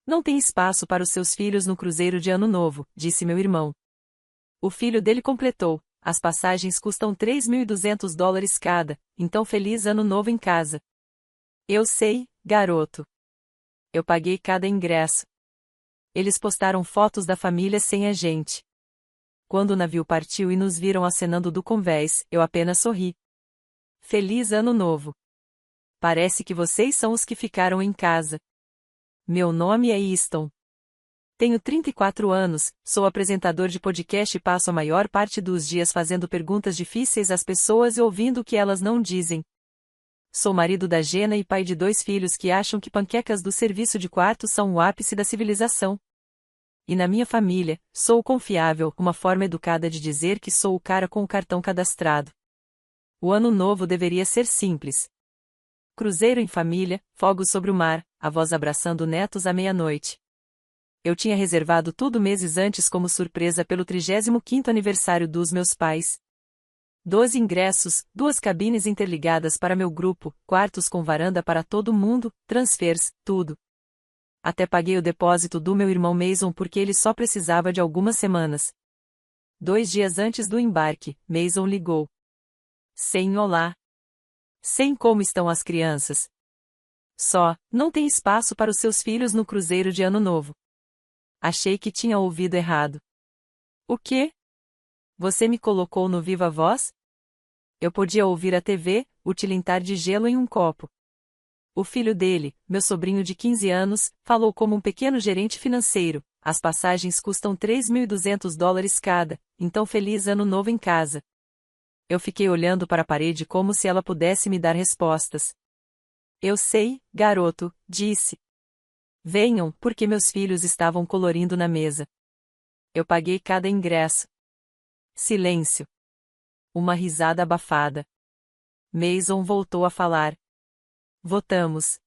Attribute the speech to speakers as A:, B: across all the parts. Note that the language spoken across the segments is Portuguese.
A: Não tem espaço para os seus filhos no cruzeiro de Ano Novo, disse meu irmão. O filho dele completou: as passagens custam $3.200 cada, então feliz Ano Novo em casa. Eu sei, garoto. Eu paguei cada ingresso. Eles postaram fotos da família sem a gente. Quando o navio partiu e nos viram acenando do convés, eu apenas sorri. Feliz Ano Novo. Parece que vocês são os que ficaram em casa. Meu nome é Easton. Tenho 34 anos, sou apresentador de podcast e passo a maior parte dos dias fazendo perguntas difíceis às pessoas e ouvindo o que elas não dizem. Sou marido da Jenna e pai de 2 filhos que acham que panquecas do serviço de quarto são o ápice da civilização. E na minha família, sou o confiável, uma forma educada de dizer que sou o cara com o cartão cadastrado. O ano novo deveria ser simples. Cruzeiro em família, fogos sobre o mar, avós abraçando netos à meia-noite. Eu tinha reservado tudo meses antes como surpresa pelo 35º aniversário dos meus pais. 12 ingressos, 2 cabines interligadas para meu grupo, quartos com varanda para todo mundo, transfers, tudo. Até paguei o depósito do meu irmão Mason porque ele só precisava de algumas semanas. 2 dias antes do embarque, Mason ligou. Sem olá. Sem como estão as crianças. Só, não tem espaço para os seus filhos no cruzeiro de Ano Novo. Achei que tinha ouvido errado. O quê? Você me colocou no Viva Voz? Eu podia ouvir a TV, o tilintar de gelo em um copo. O filho dele, meu sobrinho de 15 anos, falou como um pequeno gerente financeiro: as passagens custam $3.200 cada, então feliz Ano Novo em casa. Eu fiquei olhando para a parede como se ela pudesse me dar respostas. Eu sei, garoto, disse. Venham, porque meus filhos estavam colorindo na mesa. Eu paguei cada ingresso. Silêncio. Uma risada abafada. Mason voltou a falar. Votamos.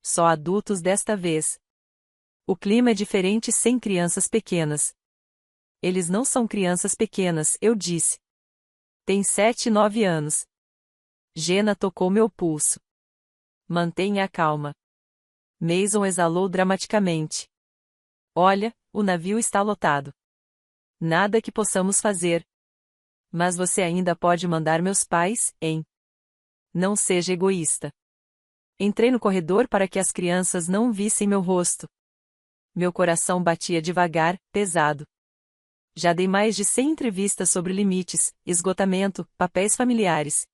A: Só adultos desta vez. O clima é diferente sem crianças pequenas. Eles não são crianças pequenas, eu disse. Tem 7 e 9 anos. Jenna tocou meu pulso. Mantenha a calma. Mason exalou dramaticamente. Olha, o navio está lotado. Nada que possamos fazer. Mas você ainda pode mandar meus pais, hein? Não seja egoísta. Entrei no corredor para que as crianças não vissem meu rosto. Meu coração batia devagar, pesado. Já dei mais de 100 entrevistas sobre limites, esgotamento, papéis familiares.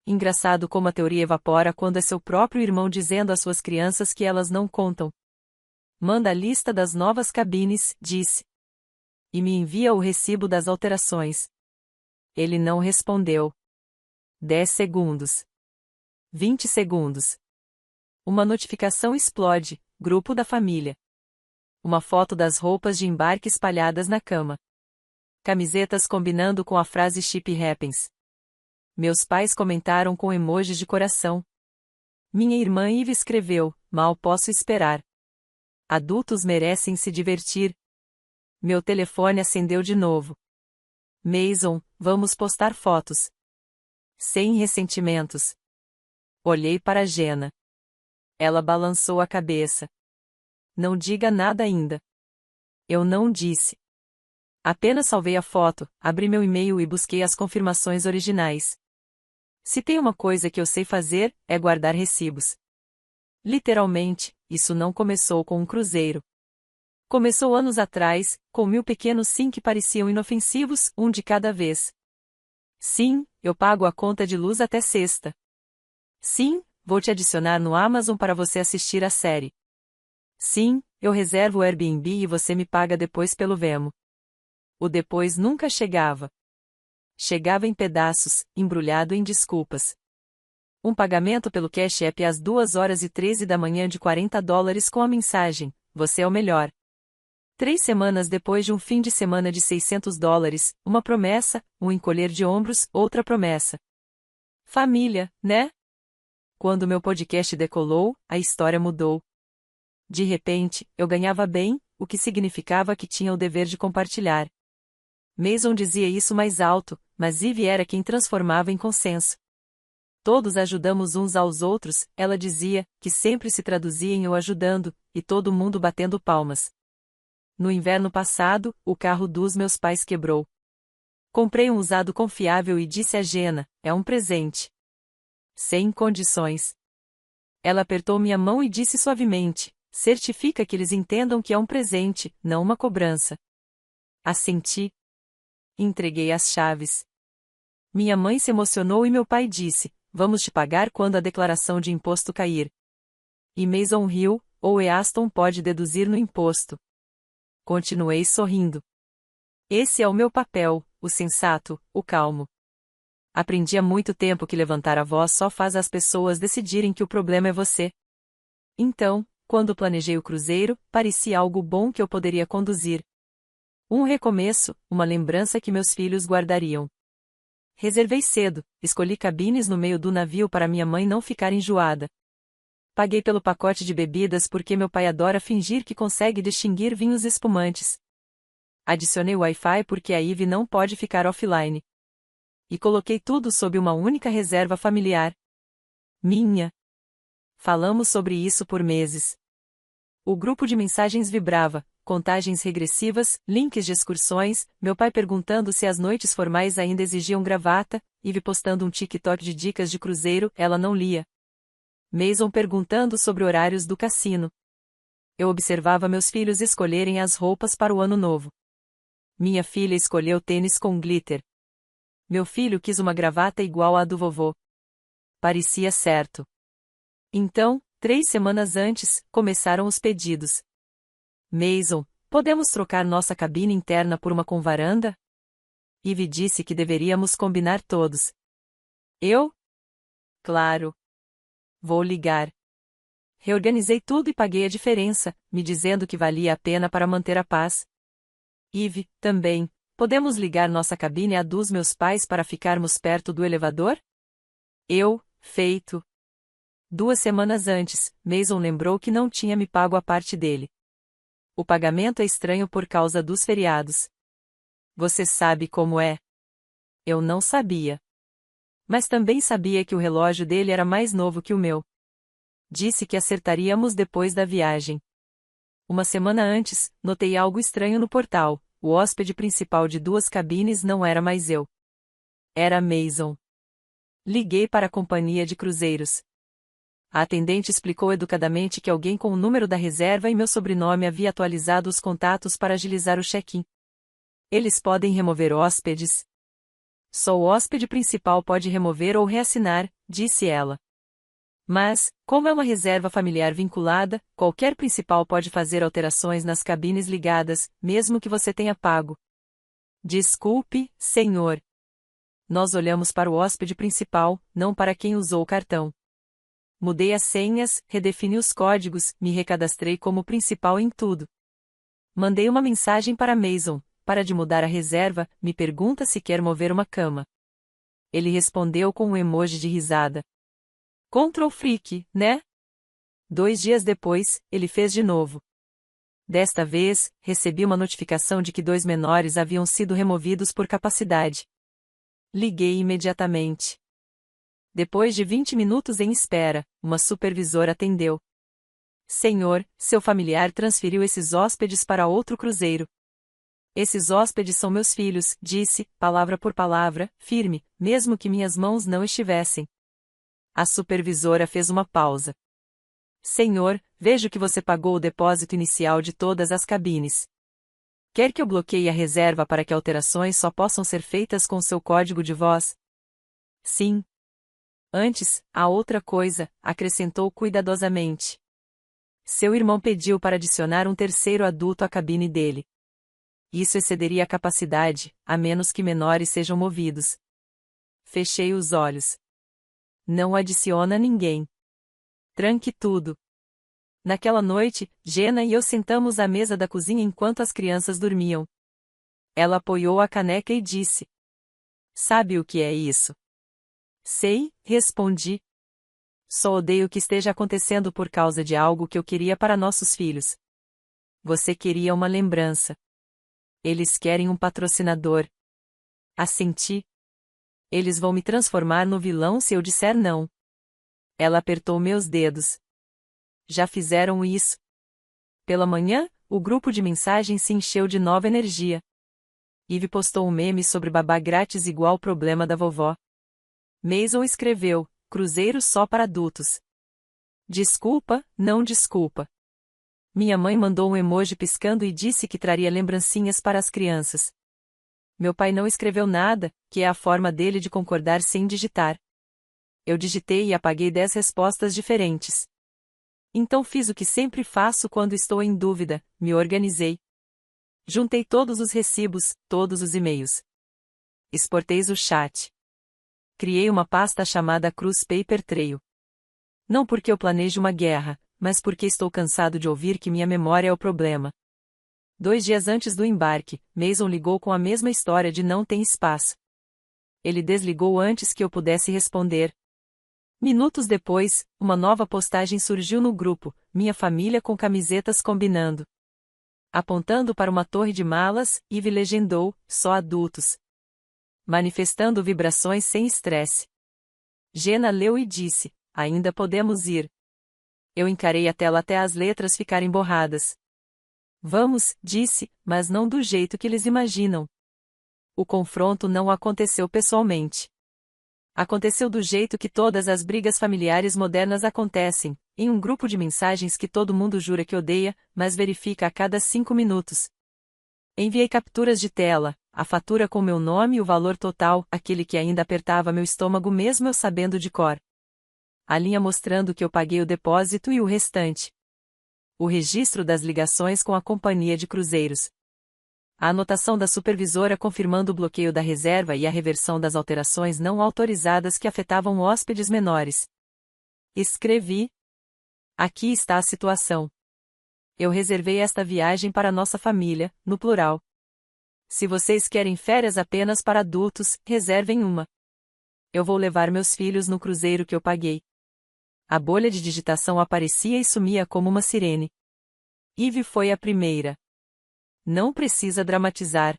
A: Engraçado como a teoria evapora quando é seu próprio irmão dizendo às suas crianças que elas não contam. Manda a lista das novas cabines, disse. E me envia o recibo das alterações. Ele não respondeu. 10 segundos. 20 segundos. Uma notificação explode, grupo da família. Uma foto das roupas de embarque espalhadas na cama. Camisetas combinando com a frase Ship Happens. Meus pais comentaram com emojis de coração. Minha irmã Eve escreveu: mal posso esperar. Adultos merecem se divertir. Meu telefone acendeu de novo. Mason, vamos postar fotos. Sem ressentimentos. Olhei para Jenna. Ela balançou a cabeça. Não diga nada ainda. Eu não disse. Apenas salvei a foto, abri meu e-mail e busquei as confirmações originais. Se tem uma coisa que eu sei fazer, é guardar recibos. Literalmente, isso não começou com um cruzeiro. Começou anos atrás, com 1000 pequenos sim que pareciam inofensivos, um de cada vez. Sim, eu pago a conta de luz até sexta. Sim, vou te adicionar no Amazon para você assistir a série. Sim, eu reservo o Airbnb e você me paga depois pelo Venmo. O depois nunca chegava. Chegava em pedaços, embrulhado em desculpas. Um pagamento pelo Cash App às 2h13 da manhã de $40 com a mensagem: você é o melhor. 3 semanas depois de um fim de semana de $600, uma promessa, um encolher de ombros, outra promessa. Família, né? Quando meu podcast decolou, a história mudou. De repente, eu ganhava bem, o que significava que tinha o dever de compartilhar. Mason dizia isso mais alto, mas Eve era quem transformava em consenso. Todos ajudamos uns aos outros, ela dizia, que sempre se traduzia em eu ajudando, e todo mundo batendo palmas. No inverno passado, o carro dos meus pais quebrou. Comprei um usado confiável e disse a Jenna, é um presente. Sem condições. Ela apertou minha mão e disse suavemente, certifica que eles entendam que é um presente, não uma cobrança. Assenti. Entreguei as chaves. Minha mãe se emocionou e meu pai disse, vamos te pagar quando a declaração de imposto cair. E Mason riu, ou Easton pode deduzir no imposto. Continuei sorrindo. Esse é o meu papel, o sensato, o calmo. Aprendi há muito tempo que levantar a voz só faz as pessoas decidirem que o problema é você. Então, quando planejei o cruzeiro, parecia algo bom que eu poderia conduzir. Um recomeço, uma lembrança que meus filhos guardariam. Reservei cedo, escolhi cabines no meio do navio para minha mãe não ficar enjoada. Paguei pelo pacote de bebidas porque meu pai adora fingir que consegue distinguir vinhos espumantes. Adicionei Wi-Fi porque a Ivy não pode ficar offline. E coloquei tudo sob uma única reserva familiar. Minha. Falamos sobre isso por meses. O grupo de mensagens vibrava, contagens regressivas, links de excursões, meu pai perguntando se as noites formais ainda exigiam gravata, Ivy postando um TikTok de dicas de cruzeiro, ela não lia. Mason perguntando sobre horários do cassino. Eu observava meus filhos escolherem as roupas para o ano novo. Minha filha escolheu tênis com glitter. Meu filho quis uma gravata igual à do vovô. Parecia certo. Então, 3 semanas antes, começaram os pedidos. Mason, podemos trocar nossa cabine interna por uma com varanda? Ivy disse que deveríamos combinar todos. Eu? Claro. Vou ligar. Reorganizei tudo e paguei a diferença, me dizendo que valia a pena para manter a paz. Ivy, também, podemos ligar nossa cabine à dos meus pais para ficarmos perto do elevador? Eu, feito. 2 semanas antes, Mason lembrou que não tinha me pago a parte dele. O pagamento é estranho por causa dos feriados. Você sabe como é? Eu não sabia. Mas também sabia que o relógio dele era mais novo que o meu. Disse que acertaríamos depois da viagem. Uma semana antes, notei algo estranho no portal. O hóspede principal de 2 cabines não era mais eu. Era Mason. Liguei para a companhia de cruzeiros. A atendente explicou educadamente que alguém com o número da reserva e meu sobrenome havia atualizado os contatos para agilizar o check-in. Eles podem remover hóspedes? Só o hóspede principal pode remover ou reassinar, disse ela. Mas, como é uma reserva familiar vinculada, qualquer principal pode fazer alterações nas cabines ligadas, mesmo que você tenha pago. Desculpe, senhor. Nós olhamos para o hóspede principal, não para quem usou o cartão. Mudei as senhas, redefini os códigos, me recadastrei como principal em tudo. Mandei uma mensagem para Mason, para de mudar a reserva, me pergunta se quer mover uma cama. Ele respondeu com um emoji de risada. Control freak, né? 2 dias depois, ele fez de novo. Desta vez, recebi uma notificação de que 2 menores haviam sido removidos por capacidade. Liguei imediatamente. Depois de 20 minutos em espera, uma supervisora atendeu. Senhor, seu familiar transferiu esses hóspedes para outro cruzeiro. Esses hóspedes são meus filhos, disse, palavra por palavra, firme, mesmo que minhas mãos não estivessem. A supervisora fez uma pausa. Senhor, vejo que você pagou o depósito inicial de todas as cabines. Quer que eu bloqueie a reserva para que alterações só possam ser feitas com seu código de voz? Sim. Antes, há outra coisa, acrescentou cuidadosamente. Seu irmão pediu para adicionar um terceiro adulto à cabine dele. Isso excederia a capacidade, a menos que menores sejam movidos. Fechei os olhos. Não adiciona ninguém. Tranque tudo. Naquela noite, Jenna e eu sentamos à mesa da cozinha enquanto as crianças dormiam. Ela apoiou a caneca e disse: Sabe o que é isso? Sei, respondi. Só odeio que esteja acontecendo por causa de algo que eu queria para nossos filhos. Você queria uma lembrança. Eles querem um patrocinador. Assenti. Eles vão me transformar no vilão se eu disser não. Ela apertou meus dedos. Já fizeram isso? Pela manhã, o grupo de mensagens se encheu de nova energia. Eve postou um meme sobre babá grátis igual o problema da vovó. Mason escreveu, cruzeiro só para adultos. Desculpa, não desculpa. Minha mãe mandou um emoji piscando e disse que traria lembrancinhas para as crianças. Meu pai não escreveu nada, que é a forma dele de concordar sem digitar. Eu digitei e apaguei 10 respostas diferentes. Então fiz o que sempre faço quando estou em dúvida, me organizei. Juntei todos os recibos, todos os e-mails. Exportei o chat. Criei uma pasta chamada Cruz Paper Trail. Não porque eu planejo uma guerra, mas porque estou cansado de ouvir que minha memória é o problema. 2 dias antes do embarque, Mason ligou com a mesma história de não tem espaço. Ele desligou antes que eu pudesse responder. Minutos depois, uma nova postagem surgiu no grupo, minha família com camisetas combinando. Apontando para uma torre de malas, Eve legendou, só adultos. Manifestando vibrações sem estresse. Jenna leu e disse, ainda podemos ir. Eu encarei a tela até as letras ficarem borradas. Vamos, disse, mas não do jeito que eles imaginam. O confronto não aconteceu pessoalmente. Aconteceu do jeito que todas as brigas familiares modernas acontecem, em um grupo de mensagens que todo mundo jura que odeia, mas verifica a cada 5 minutos. Enviei capturas de tela, a fatura com meu nome e o valor total, aquele que ainda apertava meu estômago mesmo eu sabendo de cor. A linha mostrando que eu paguei o depósito e o restante. O registro das ligações com a companhia de cruzeiros. A anotação da supervisora confirmando o bloqueio da reserva e a reversão das alterações não autorizadas que afetavam hóspedes menores. Escrevi. Aqui está a situação. Eu reservei esta viagem para nossa família, no plural. Se vocês querem férias apenas para adultos, reservem uma. Eu vou levar meus filhos no cruzeiro que eu paguei. A bolha de digitação aparecia e sumia como uma sirene. Eve foi a primeira. Não precisa dramatizar.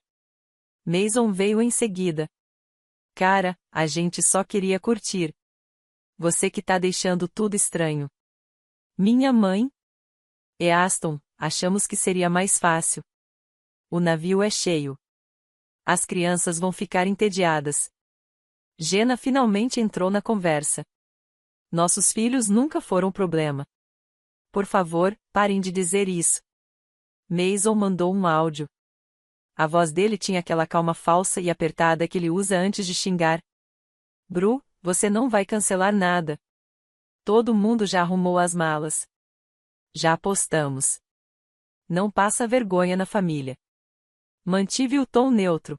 A: Mason veio em seguida. Cara, a gente só queria curtir. Você que tá deixando tudo estranho. Minha mãe? E Aston, achamos que seria mais fácil. O navio é cheio. As crianças vão ficar entediadas. Jenna finalmente entrou na conversa. Nossos filhos nunca foram problema. Por favor, parem de dizer isso. Mason mandou um áudio. A voz dele tinha aquela calma falsa e apertada que ele usa antes de xingar. Bru, você não vai cancelar nada. Todo mundo já arrumou as malas. Já apostamos. Não passa vergonha na família. Mantive o tom neutro.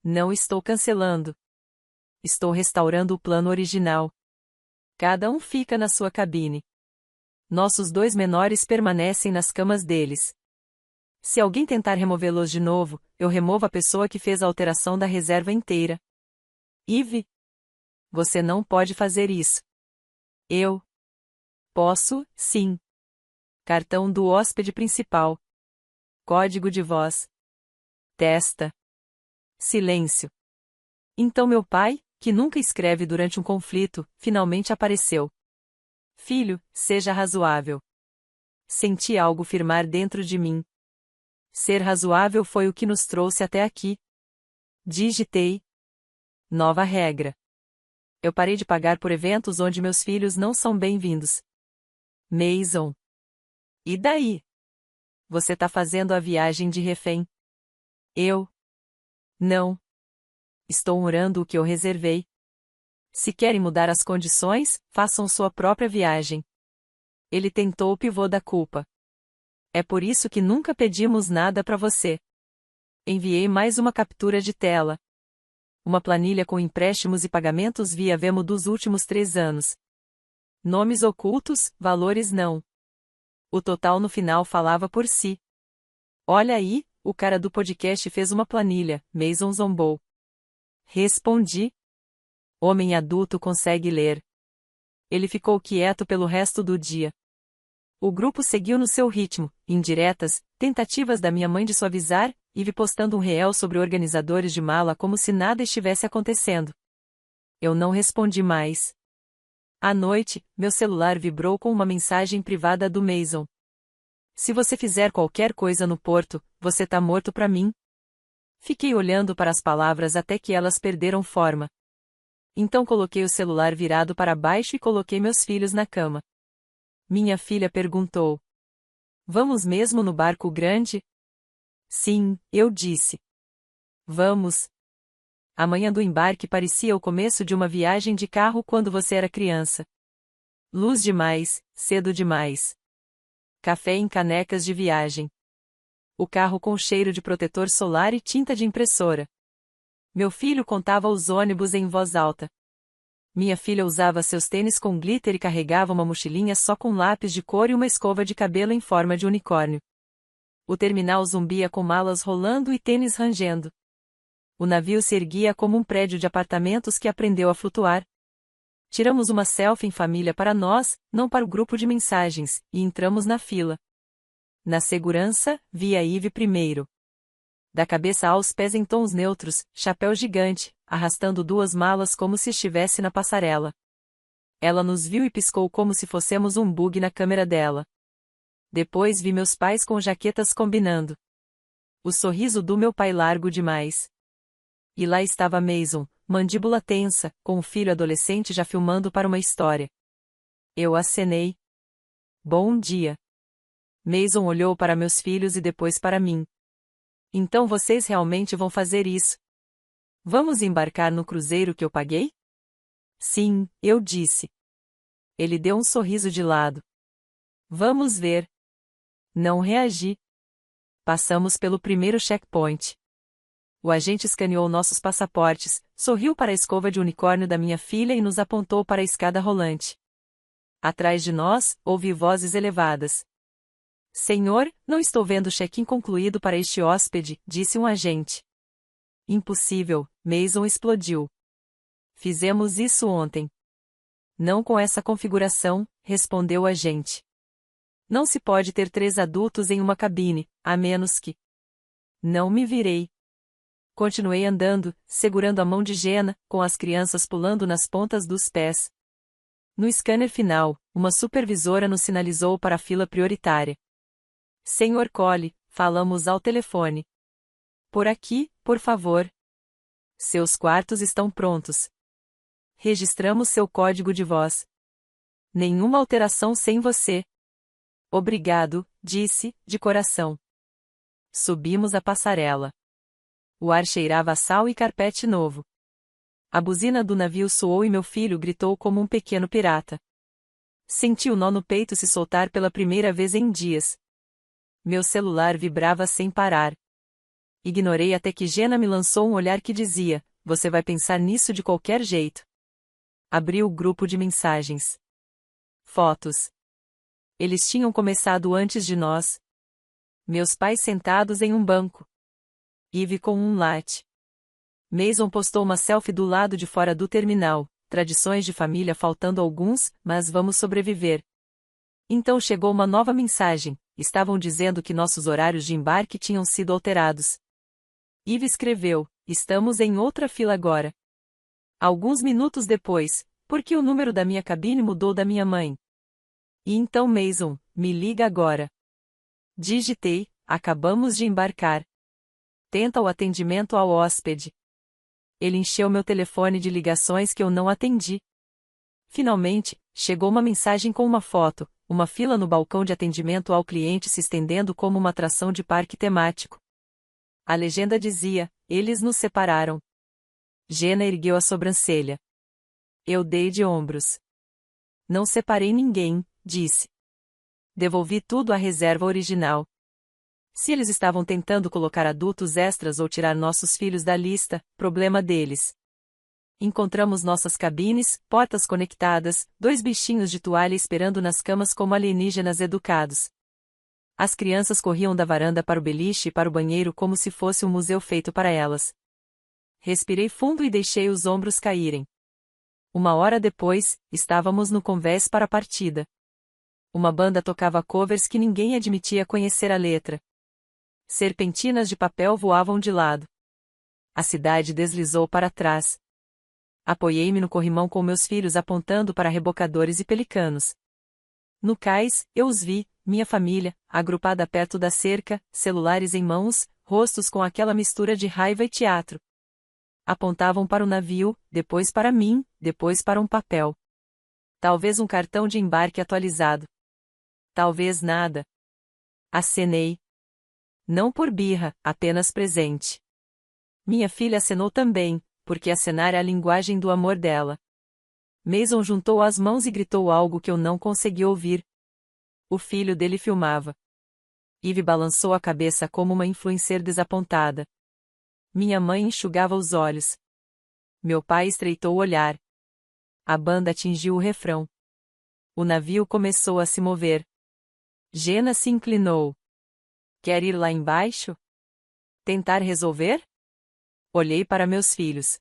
A: Não estou cancelando. Estou restaurando o plano original. Cada um fica na sua cabine. Nossos 2 menores permanecem nas camas deles. Se alguém tentar removê-los de novo, eu removo a pessoa que fez a alteração da reserva inteira. Eve? Você não pode fazer isso. Eu? Posso, sim. Cartão do hóspede principal. Código de voz. Testa. Silêncio. Então meu pai, que nunca escreve durante um conflito, finalmente apareceu. Filho, seja razoável. Senti algo firmar dentro de mim. Ser razoável foi o que nos trouxe até aqui. Digitei. Nova regra. Eu parei de pagar por eventos onde meus filhos não são bem-vindos. Mason. E daí? Você tá fazendo a viagem de refém. Eu? Não. Estou honrando o que eu reservei. Se querem mudar as condições, façam sua própria viagem. Ele tentou o pivô da culpa. É por isso que nunca pedimos nada para você. Enviei mais uma captura de tela. Uma planilha com empréstimos e pagamentos via Venmo dos últimos 3 anos. Nomes ocultos, valores não. O total no final falava por si. Olha aí, o cara do podcast fez uma planilha, Mason zombou. Respondi. Homem adulto consegue ler. Ele ficou quieto pelo resto do dia. O grupo seguiu no seu ritmo, indiretas, tentativas da minha mãe de suavizar, Eve postando um réu sobre organizadores de mala como se nada estivesse acontecendo. Eu não respondi mais. À noite, meu celular vibrou com uma mensagem privada do Mason. Se você fizer qualquer coisa no porto, você tá morto pra mim. Fiquei olhando para as palavras até que elas perderam forma. Então coloquei o celular virado para baixo e coloquei meus filhos na cama. Minha filha perguntou: Vamos mesmo no barco grande? Sim, eu disse. Vamos. A manhã do embarque parecia o começo de uma viagem de carro quando você era criança. Luz demais, cedo demais. Café em canecas de viagem. O carro com cheiro de protetor solar e tinta de impressora. Meu filho contava os ônibus em voz alta. Minha filha usava seus tênis com glitter e carregava uma mochilinha só com lápis de cor e uma escova de cabelo em forma de unicórnio. O terminal zumbia com malas rolando e tênis rangendo. O navio se erguia como um prédio de apartamentos que aprendeu a flutuar. Tiramos uma selfie em família para nós, não para o grupo de mensagens, e entramos na fila. Na segurança, vi a Eve primeiro. Da cabeça aos pés em tons neutros, chapéu gigante, arrastando duas malas como se estivesse na passarela. Ela nos viu e piscou como se fossemos um bug na câmera dela. Depois vi meus pais com jaquetas combinando. O sorriso do meu pai largo demais. E lá estava Mason, mandíbula tensa, com o filho adolescente já filmando para uma história. Eu acenei. Bom dia. Mason olhou para meus filhos e depois para mim. Então vocês realmente vão fazer isso? Vamos embarcar no cruzeiro que eu paguei? Sim, eu disse. Ele deu um sorriso de lado. Vamos ver. Não reagi. Passamos pelo primeiro checkpoint. O agente escaneou nossos passaportes, sorriu para a escova de unicórnio da minha filha e nos apontou para a escada rolante. Atrás de nós, ouvi vozes elevadas. Senhor, não estou vendo check-in concluído para este hóspede, disse um agente. Impossível, Mason explodiu. Fizemos isso ontem. Não com essa configuração, respondeu o agente. Não se pode ter 3 adultos em uma cabine, a menos que... Não me virei. Continuei andando, segurando a mão de Jenna, com as crianças pulando nas pontas dos pés. No scanner final, uma supervisora nos sinalizou para a fila prioritária. Senhor Cole, falamos ao telefone. Por aqui, por favor. Seus quartos estão prontos. Registramos seu código de voz. Nenhuma alteração sem você. Obrigado, disse, de coração. Subimos a passarela. O ar cheirava a sal e carpete novo. A buzina do navio soou e meu filho gritou como um pequeno pirata. Senti o nó no peito se soltar pela primeira vez em dias. Meu celular vibrava sem parar. Ignorei até que Jenna me lançou um olhar que dizia: Você vai pensar nisso de qualquer jeito. Abri o grupo de mensagens. Fotos. Eles tinham começado antes de nós. Meus pais sentados em um banco. Eve com um latte. Mason postou uma selfie do lado de fora do terminal. Tradições de família faltando alguns, mas vamos sobreviver. Então chegou uma nova mensagem. Estavam dizendo que nossos horários de embarque tinham sido alterados. Eve escreveu: Estamos em outra fila agora. Alguns minutos depois, porque o número da minha cabine mudou da minha mãe. E então Mason, me liga agora. Digitei: Acabamos de embarcar. Tenta o atendimento ao hóspede. Ele encheu meu telefone de ligações que eu não atendi. Finalmente, chegou uma mensagem com uma foto, uma fila no balcão de atendimento ao cliente se estendendo como uma atração de parque temático. A legenda dizia: Eles nos separaram. Jenna ergueu a sobrancelha. Eu dei de ombros. Não separei ninguém, disse. Devolvi tudo à reserva original. Se eles estavam tentando colocar adultos extras ou tirar nossos filhos da lista, problema deles. Encontramos nossas cabines, portas conectadas, 2 bichinhos de toalha esperando nas camas como alienígenas educados. As crianças corriam da varanda para o beliche e para o banheiro como se fosse um museu feito para elas. Respirei fundo e deixei os ombros caírem. 1 hora depois, estávamos no convés para a partida. Uma banda tocava covers que ninguém admitia conhecer a letra. Serpentinas de papel voavam de lado. A cidade deslizou para trás. Apoiei-me no corrimão com meus filhos apontando para rebocadores e pelicanos. No cais, eu os vi, minha família, agrupada perto da cerca, celulares em mãos, rostos com aquela mistura de raiva e teatro. Apontavam para o navio, depois para mim, depois para um papel. Talvez um cartão de embarque atualizado. Talvez nada. Acenei. Não por birra, apenas presente. Minha filha acenou também, porque acenar é a linguagem do amor dela. Mason juntou as mãos e gritou algo que eu não consegui ouvir. O filho dele filmava. Eve balançou a cabeça como uma influencer desapontada. Minha mãe enxugava os olhos. Meu pai estreitou o olhar. A banda atingiu o refrão. O navio começou a se mover. Jenna se inclinou. Quer ir lá embaixo? Tentar resolver? Olhei para meus filhos.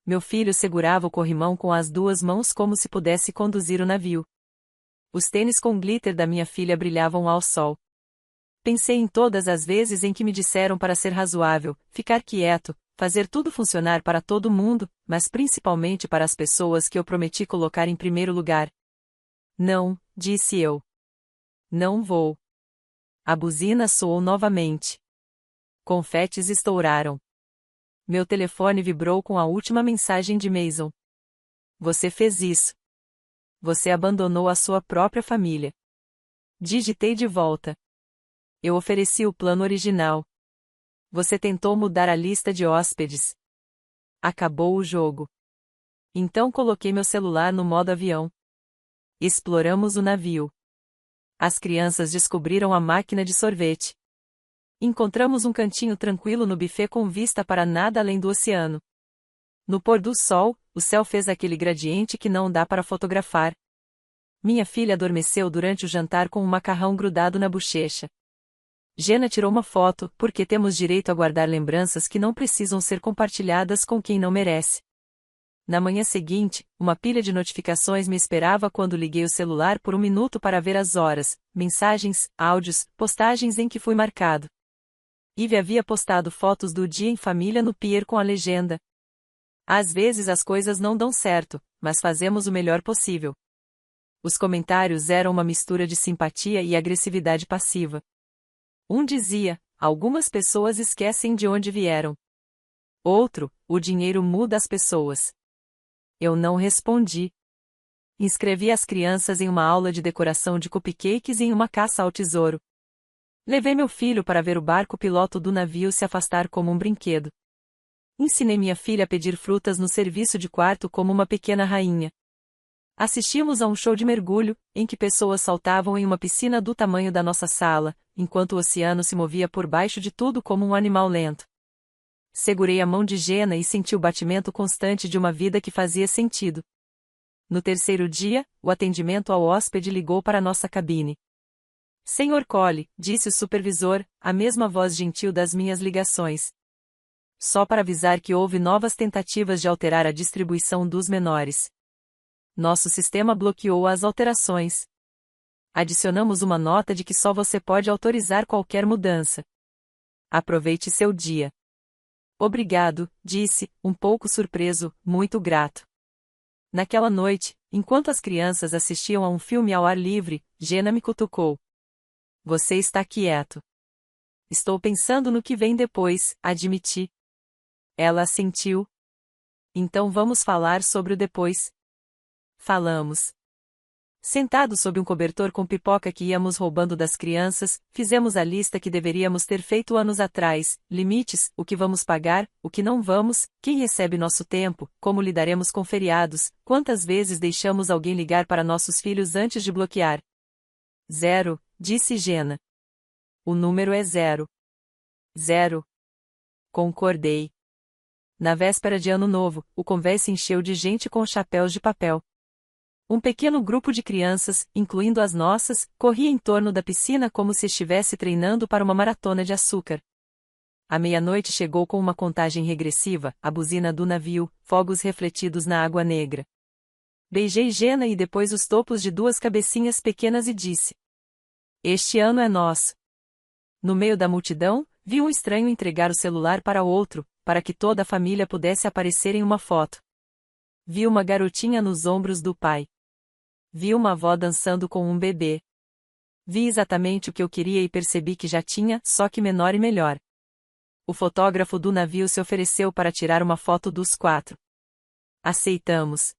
A: Meu filho segurava o corrimão com as duas mãos como se pudesse conduzir o navio. Os tênis com glitter da minha filha brilhavam ao sol. Pensei em todas as vezes em que me disseram para ser razoável, ficar quieto, fazer tudo funcionar para todo mundo, mas principalmente para as pessoas que eu prometi colocar em primeiro lugar. Não, disse eu. Não vou. A buzina soou novamente. Confetes estouraram. Meu telefone vibrou com a última mensagem de Mason. Você fez isso. Você abandonou a sua própria família. Digitei de volta. Eu ofereci o plano original. Você tentou mudar a lista de hóspedes. Acabou o jogo. Então coloquei meu celular no modo avião. Exploramos o navio. As crianças descobriram a máquina de sorvete. Encontramos um cantinho tranquilo no buffet com vista para nada além do oceano. No pôr do sol, o céu fez aquele gradiente que não dá para fotografar. Minha filha adormeceu durante o jantar com um macarrão grudado na bochecha. Jenna tirou uma foto, porque temos direito a guardar lembranças que não precisam ser compartilhadas com quem não merece. Na manhã seguinte, uma pilha de notificações me esperava quando liguei o celular por um minuto para ver as horas, mensagens, áudios, postagens em que fui marcado. Eve havia postado fotos do dia em família no pier com a legenda: às vezes as coisas não dão certo, mas fazemos o melhor possível. Os comentários eram uma mistura de simpatia e agressividade passiva. Um dizia: algumas pessoas esquecem de onde vieram. Outro: o dinheiro muda as pessoas. Eu não respondi. Inscrevi as crianças em uma aula de decoração de cupcakes e em uma caça ao tesouro. Levei meu filho para ver o barco-piloto do navio se afastar como um brinquedo. Ensinei minha filha a pedir frutas no serviço de quarto como uma pequena rainha. Assistimos a um show de mergulho, em que pessoas saltavam em uma piscina do tamanho da nossa sala, enquanto o oceano se movia por baixo de tudo como um animal lento. Segurei a mão de Jenna e senti o batimento constante de uma vida que fazia sentido. No terceiro dia, o atendimento ao hóspede ligou para nossa cabine. Senhor Cole, disse o supervisor, a mesma voz gentil das minhas ligações. Só para avisar que houve novas tentativas de alterar a distribuição dos menores. Nosso sistema bloqueou as alterações. Adicionamos uma nota de que só você pode autorizar qualquer mudança. Aproveite seu dia. Obrigado, disse, um pouco surpreso, muito grato. Naquela noite, enquanto as crianças assistiam a um filme ao ar livre, Jenna me cutucou. Você está quieto. Estou pensando no que vem depois, admiti. Ela assentiu. Então vamos falar sobre o depois. Falamos. Sentados sob um cobertor com pipoca que íamos roubando das crianças, fizemos a lista que deveríamos ter feito anos atrás: limites, o que vamos pagar, o que não vamos, quem recebe nosso tempo, como lidaremos com feriados, quantas vezes deixamos alguém ligar para nossos filhos antes de bloquear. 0, disse Jenna. O número é 0. 0. Concordei. Na véspera de Ano Novo, o convés se encheu de gente com chapéus de papel. Um pequeno grupo de crianças, incluindo as nossas, corria em torno da piscina como se estivesse treinando para uma maratona de açúcar. A meia-noite chegou com uma contagem regressiva, a buzina do navio, fogos refletidos na água negra. Beijei Jenna e depois os topos de duas cabecinhas pequenas e disse: este ano é nosso. No meio da multidão, vi um estranho entregar o celular para outro, para que toda a família pudesse aparecer em uma foto. Vi uma garotinha nos ombros do pai. Vi uma avó dançando com um bebê. Vi exatamente o que eu queria e percebi que já tinha, só que menor e melhor. O fotógrafo do navio se ofereceu para tirar uma foto dos 4. Aceitamos.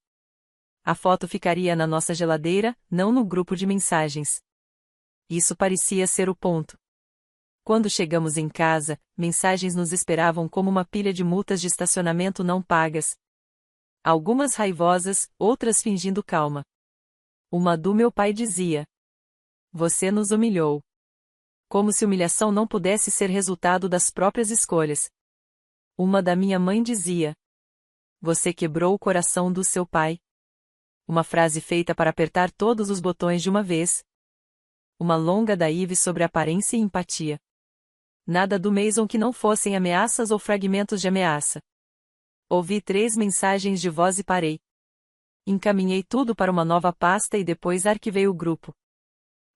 A: A foto ficaria na nossa geladeira, não no grupo de mensagens. Isso parecia ser o ponto. Quando chegamos em casa, mensagens nos esperavam como uma pilha de multas de estacionamento não pagas. Algumas raivosas, outras fingindo calma. Uma do meu pai dizia: "Você nos humilhou." Como se humilhação não pudesse ser resultado das próprias escolhas. Uma da minha mãe dizia: "Você quebrou o coração do seu pai." Uma frase feita para apertar todos os botões de uma vez. Uma longa da Ive sobre aparência e empatia. Nada do Mason que não fossem ameaças ou fragmentos de ameaça. Ouvi 3 mensagens de voz e parei. Encaminhei tudo para uma nova pasta e depois arquivei o grupo.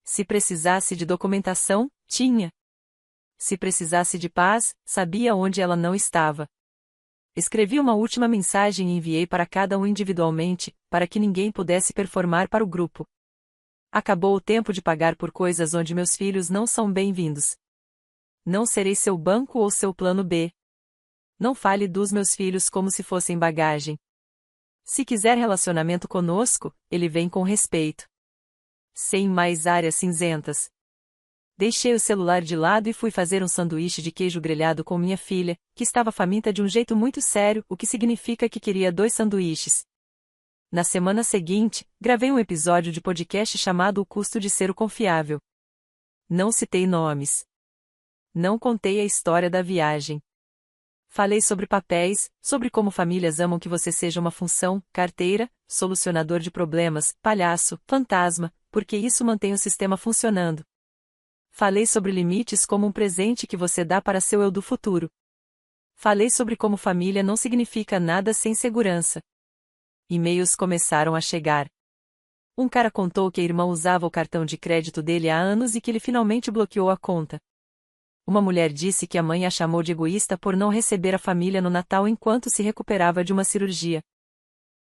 A: Se precisasse de documentação, tinha. Se precisasse de paz, sabia onde ela não estava. Escrevi uma última mensagem e enviei para cada um individualmente, para que ninguém pudesse performar para o grupo. Acabou o tempo de pagar por coisas onde meus filhos não são bem-vindos. Não serei seu banco ou seu plano B. Não fale dos meus filhos como se fossem bagagem. Se quiser relacionamento conosco, ele vem com respeito. Sem mais áreas cinzentas. Deixei o celular de lado e fui fazer um sanduíche de queijo grelhado com minha filha, que estava faminta de um jeito muito sério, o que significa que queria 2 sanduíches. Na semana seguinte, gravei um episódio de podcast chamado O Custo de Ser o Confiável. Não citei nomes. Não contei a história da viagem. Falei sobre papéis, sobre como famílias amam que você seja uma função, carteira, solucionador de problemas, palhaço, fantasma, porque isso mantém o sistema funcionando. Falei sobre limites como um presente que você dá para seu eu do futuro. Falei sobre como família não significa nada sem segurança. E-mails começaram a chegar. Um cara contou que a irmã usava o cartão de crédito dele há anos e que ele finalmente bloqueou a conta. Uma mulher disse que a mãe a chamou de egoísta por não receber a família no Natal enquanto se recuperava de uma cirurgia.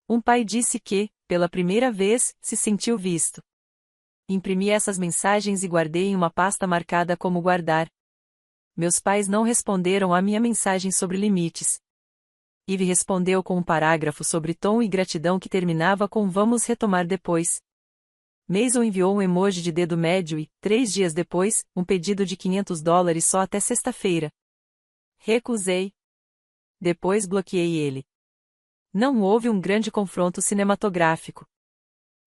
A: Um pai disse que, pela primeira vez, se sentiu visto. Imprimi essas mensagens e guardei em uma pasta marcada como guardar. Meus pais não responderam à minha mensagem sobre limites. Eve respondeu com um parágrafo sobre tom e gratidão que terminava com "vamos retomar depois." Mason enviou um emoji de dedo médio e, 3 dias depois, um pedido de $500 só até sexta-feira. Recusei. Depois bloqueei ele. Não houve um grande confronto cinematográfico.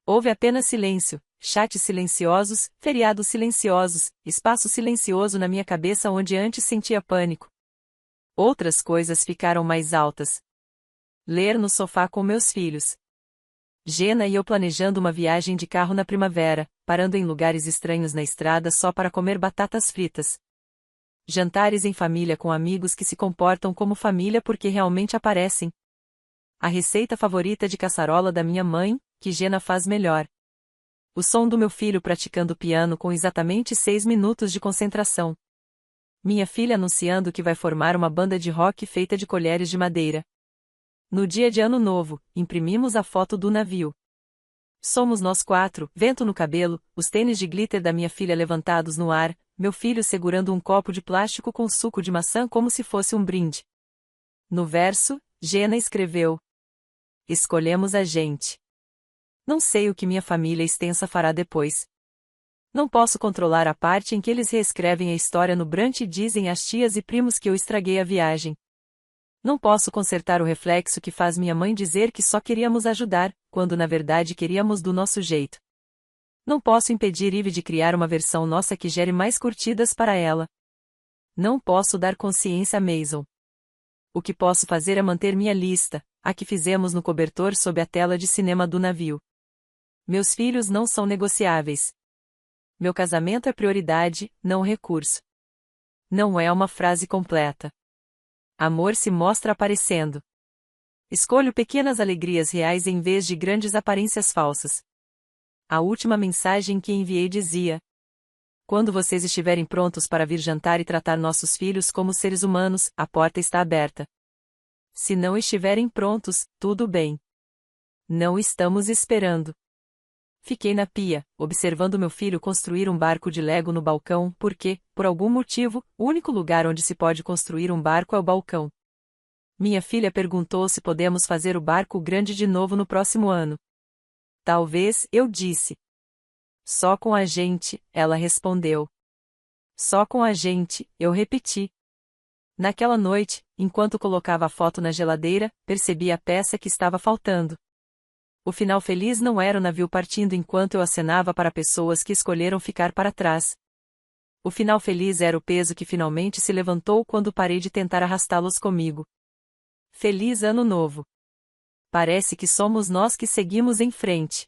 A: Houve apenas silêncio, chats silenciosos, feriados silenciosos, espaço silencioso na minha cabeça onde antes sentia pânico. Outras coisas ficaram mais altas. Ler no sofá com meus filhos. Jenna e eu planejando uma viagem de carro na primavera, parando em lugares estranhos na estrada só para comer batatas fritas. Jantares em família com amigos que se comportam como família porque realmente aparecem. A receita favorita de caçarola da minha mãe, que Jenna faz melhor. O som do meu filho praticando piano com exatamente 6 minutos de concentração. Minha filha anunciando que vai formar uma banda de rock feita de colheres de madeira. No dia de Ano Novo, imprimimos a foto do navio. Somos nós 4, vento no cabelo, os tênis de glitter da minha filha levantados no ar, meu filho segurando um copo de plástico com suco de maçã como se fosse um brinde. No verso, Jenna escreveu: "Escolhemos a gente. Não sei o que minha família extensa fará depois. Não posso controlar a parte em que eles reescrevem a história no brunch e dizem às tias e primos que eu estraguei a viagem. Não posso consertar o reflexo que faz minha mãe dizer que só queríamos ajudar, quando na verdade queríamos do nosso jeito. Não posso impedir Eve de criar uma versão nossa que gere mais curtidas para ela. Não posso dar consciência a Mason. O que posso fazer é manter minha lista, a que fizemos no cobertor sob a tela de cinema do navio. Meus filhos não são negociáveis. Meu casamento é prioridade, não recurso." Não é uma frase completa. Amor se mostra aparecendo. Escolho pequenas alegrias reais em vez de grandes aparências falsas. A última mensagem que enviei dizia: "Quando vocês estiverem prontos para vir jantar e tratar nossos filhos como seres humanos, a porta está aberta. Se não estiverem prontos, tudo bem." Não estamos esperando. Fiquei na pia, observando meu filho construir um barco de Lego no balcão, porque, por algum motivo, o único lugar onde se pode construir um barco é o balcão. Minha filha perguntou se podemos fazer o barco grande de novo no próximo ano. Talvez, eu disse. Só com a gente, ela respondeu. Só com a gente, eu repeti. Naquela noite, enquanto colocava a foto na geladeira, percebi a peça que estava faltando. O final feliz não era o navio partindo enquanto eu acenava para pessoas que escolheram ficar para trás. O final feliz era o peso que finalmente se levantou quando parei de tentar arrastá-los comigo. Feliz Ano Novo! Parece que somos nós que seguimos em frente.